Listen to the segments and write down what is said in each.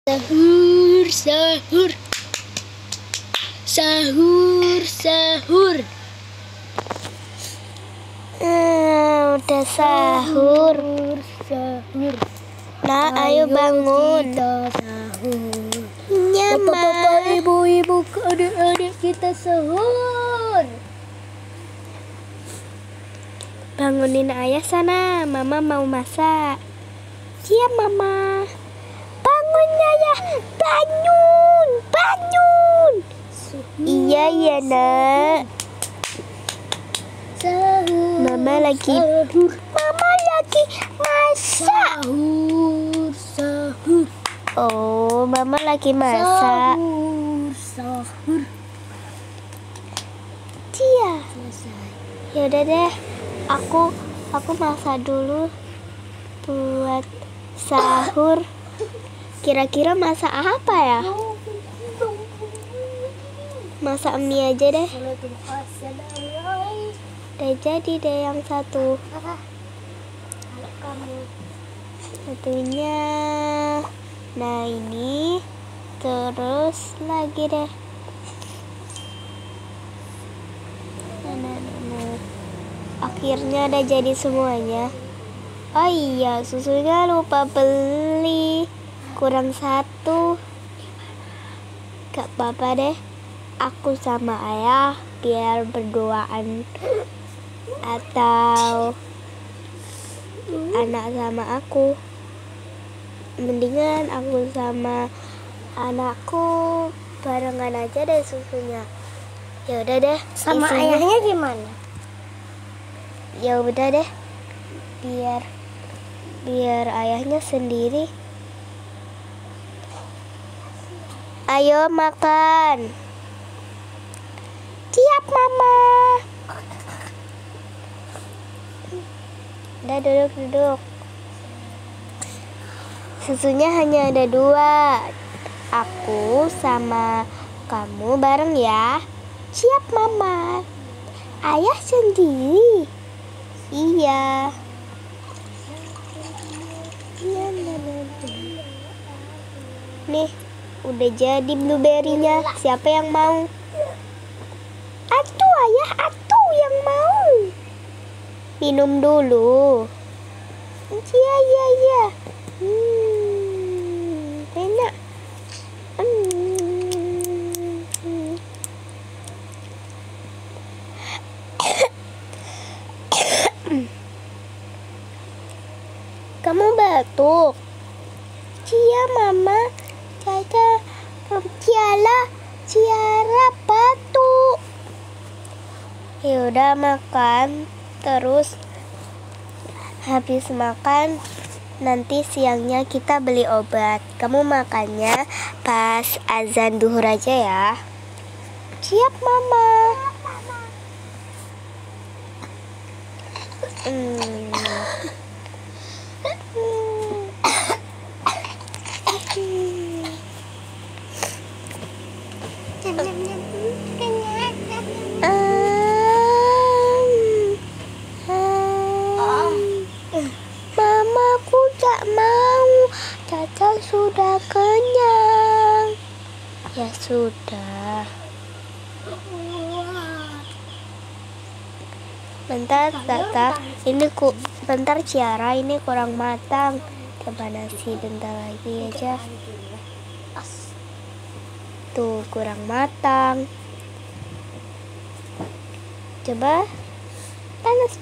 Sahur, sahur, sahur, sahur. Udah sahur. Sahur. Nah, ayo bangun. Kita sahur. Nyama. Bapak-bapak, ibu-ibu, adik-adik kita sahur. Bangunin ayah sana, mama mau masak. Siap mama. Bangun ayah, bangun, bangun. Iya ya nak. Sahur. Mama lagi masak. Sahur, sahur. Oh, mama lagi masak. Sahur, sahur. Iya. Selesai. Yaudah deh, aku masak dulu buat sahur. Kira-kira masak apa ya? Masak mie aja deh. Udah jadi deh yang satu. Satunya. Nah ini. Terus lagi deh. Nah. Akhirnya udah jadi semuanya. Oh iya, susunya lupa beli. Kurang satu. Gak apa-apa deh. Aku sama ayah biar berduaan. Atau anak sama aku. Mendingan aku sama anakku barengan aja deh susunya. Ya udah deh. Sama isinya. ayahnya gimana? Ya udah deh. Biar ayahnya sendiri. Ayo makan. Siap mama. Udah duduk. Susunya hanya ada 2. Aku sama kamu bareng ya. Siap mama. Ayah sendiri. Iya. Nih, udah jadi blueberry-nya. Siapa yang mau? Atuh ayah, atuh yang mau. Minum dulu. Iya. Enak. Kamu batuk? Cia mama, Ciara batuk. Yaudah makan, terus habis makan nanti siangnya kita beli obat. Kamu makannya pas azan duhur aja ya. Siap mama. Mamaku tak mau. Caca sudah kenyang. Ya sudah. Bentar Tata, bentar Ciara, ini kurang matang. Coba nasi bentar lagi aja. Tuh kurang matang. Coba panas.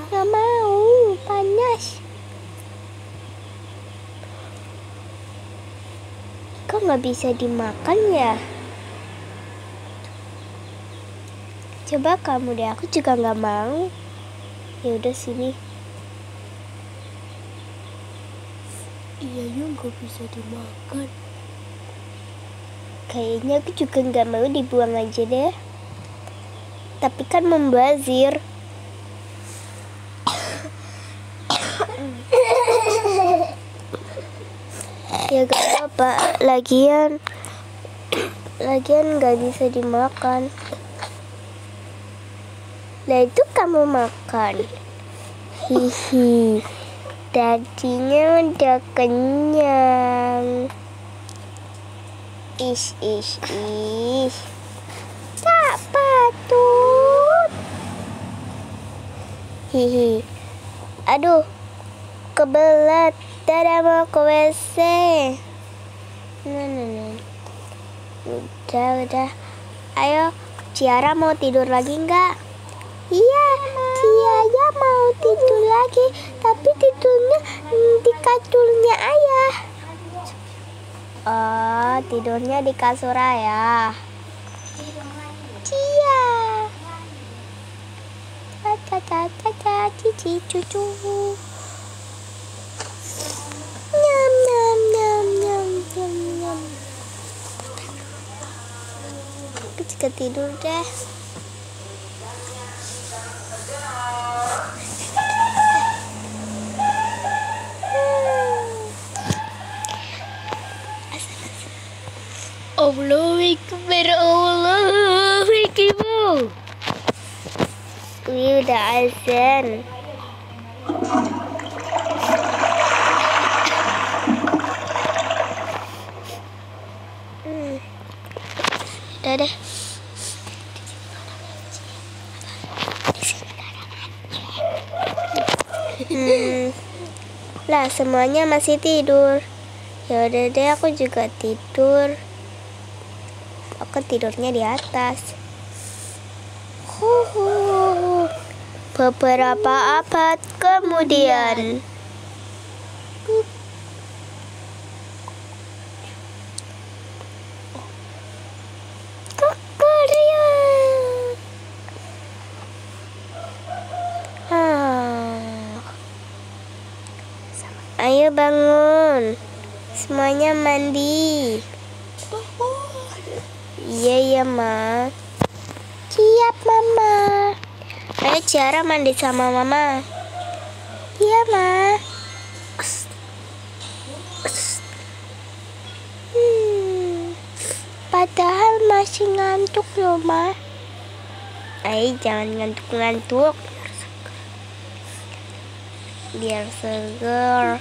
Gak mau, panas. Kok nggak bisa dimakan ya? Coba kamu deh, aku juga nggak mau. Ya udah sini. Iya nggak bisa dimakan. Kayaknya aku juga nggak mau, dibuang aja deh. Tapi kan membazir. Ya gak apa-apa. Lagian nggak bisa dimakan. Lah itu kamu makan. Hihi. Dagingnya udah kenyang. Ish. Tak patut. Hihi. Aduh, kebelet. Dadah, mau ke WC. Udah. Ayo, Ciara mau tidur lagi nggak? Iya, Ciara mau tidur lagi. Tapi tidurnya di kasurnya ayah. Oh, tidurnya di kasur ayah. Cia. Cici cucu. Nyam. Aku juga tidur deh. Allahu Akbar. Wih, udah azan. Udah deh. Lah, semuanya masih tidur. Ya udah deh, aku juga tidur. Aku tidurnya di atas. Beberapa abad kemudian. Ayo bangun. Semuanya mandi. Iya, Ma. Siap, Mama. Ayo Ciara mandi sama Mama. Iya, Ma. Padahal masih ngantuk loh, Ma. Ayo jangan ngantuk-ngantuk. Biar seger.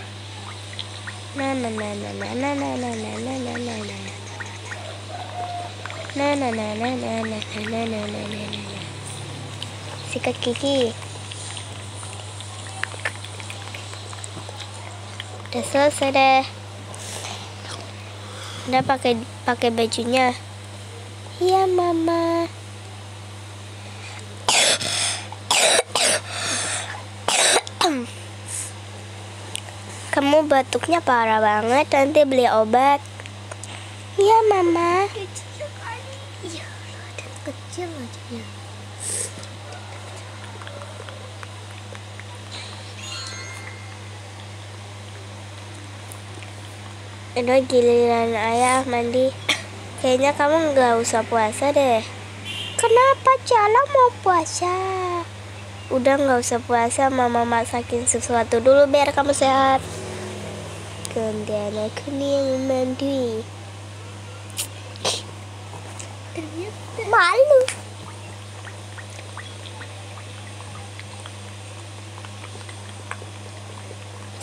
Sikat gigi. Udah selesai deh. Udah pakai bajunya. Iya, Mama. Kamu batuknya parah banget, nanti beli obat. Iya, Mama. Kecil kali. Iya, dan kecil aja ya. Udah giliran ayah mandi. Kayaknya kamu nggak usah puasa deh. Kenapa Cala mau puasa? Udah nggak usah puasa, Mama masakin sesuatu dulu biar kamu sehat. Gantian aku nih yang mandi. Malu.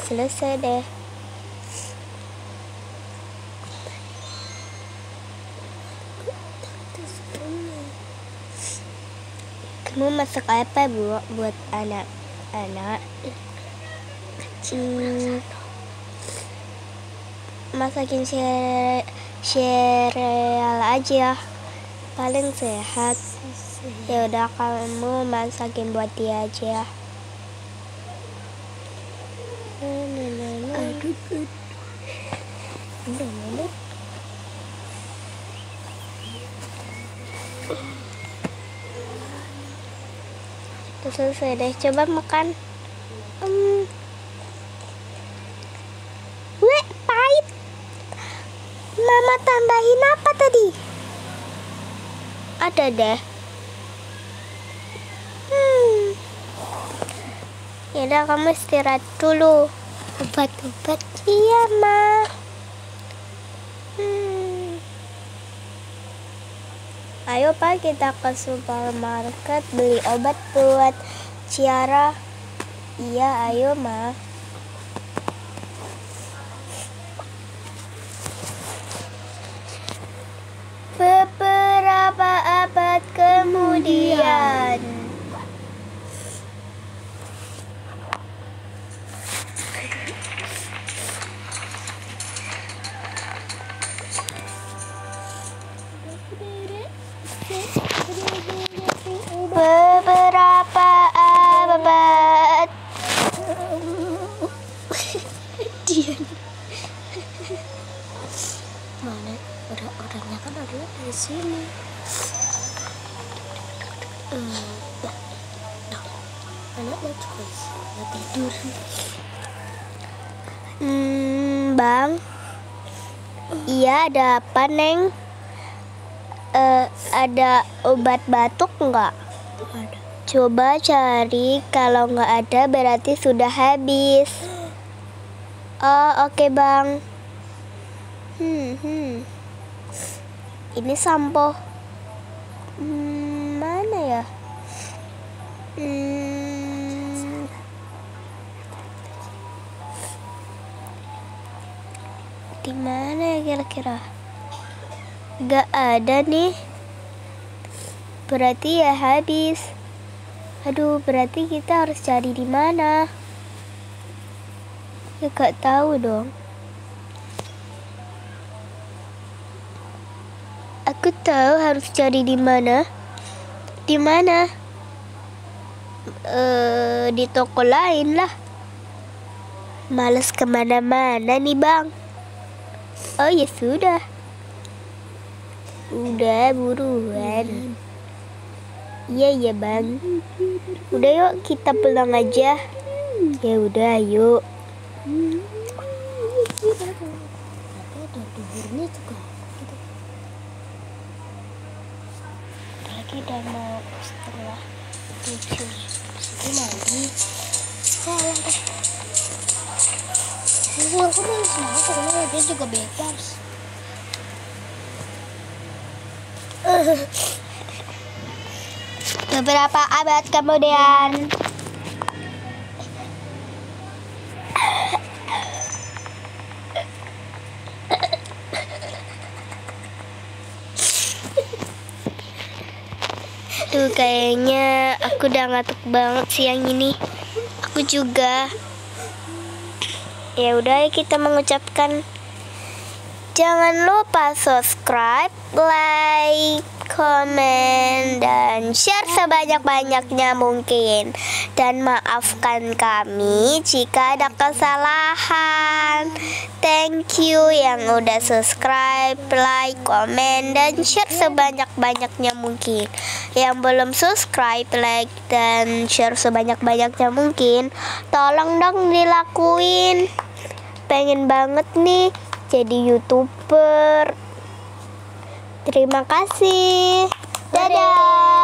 Selesai deh. Kamu masak apa buat anak-anak? Masakin sereal aja, paling sehat. Ya udah, kamu masakin buat dia aja. Terus selesai deh, coba makan. Weh, pahit. Mama tambahin apa tadi? Ada deh. Yaudah, kamu istirahat dulu. Obat-obat. Iya, Ma. Ayo Pak, kita ke supermarket beli obat buat Ciara. Iya, ayo Ma. Orangnya kan ada di sini. Anaknya juga nggak tidur. Bang. Iya, ada apa, Neng? Ada obat batuk nggak? Ada. Coba cari, kalau nggak ada berarti sudah habis. Oh, oke, Bang. Ini sampo. Mana ya? Di mana ya kira-kira? Gak ada nih. Berarti ya habis. Aduh, berarti kita harus cari di mana? Ya gak tahu dong. Aku tahu harus cari di mana. Di mana? Di toko lain lah. Males kemana-mana nih, Bang. Oh ya sudah. Udah buruan. Iya Bang. Udah yuk kita pulang aja. Ya udah yuk. Tapi ada duhurnya juga. Gitu. Lagi udah mau setengah 7. Ini lagi. Salah deh. Ini aku mau semangat karena dia juga bebas. Beberapa abad kemudian. Tuh kayaknya aku udah ngantuk banget siang ini. Aku juga. Ya udah, kita mengucapkan jangan lupa subscribe, like, komen, dan share sebanyak-banyaknya mungkin. Dan maafkan kami jika ada kesalahan. Thank you yang udah subscribe, like, komen, dan share sebanyak-banyaknya mungkin. Yang belum subscribe, like, dan share sebanyak-banyaknya mungkin, tolong dong dilakuin. Pengen banget nih jadi YouTuber. Terima kasih. Dadah.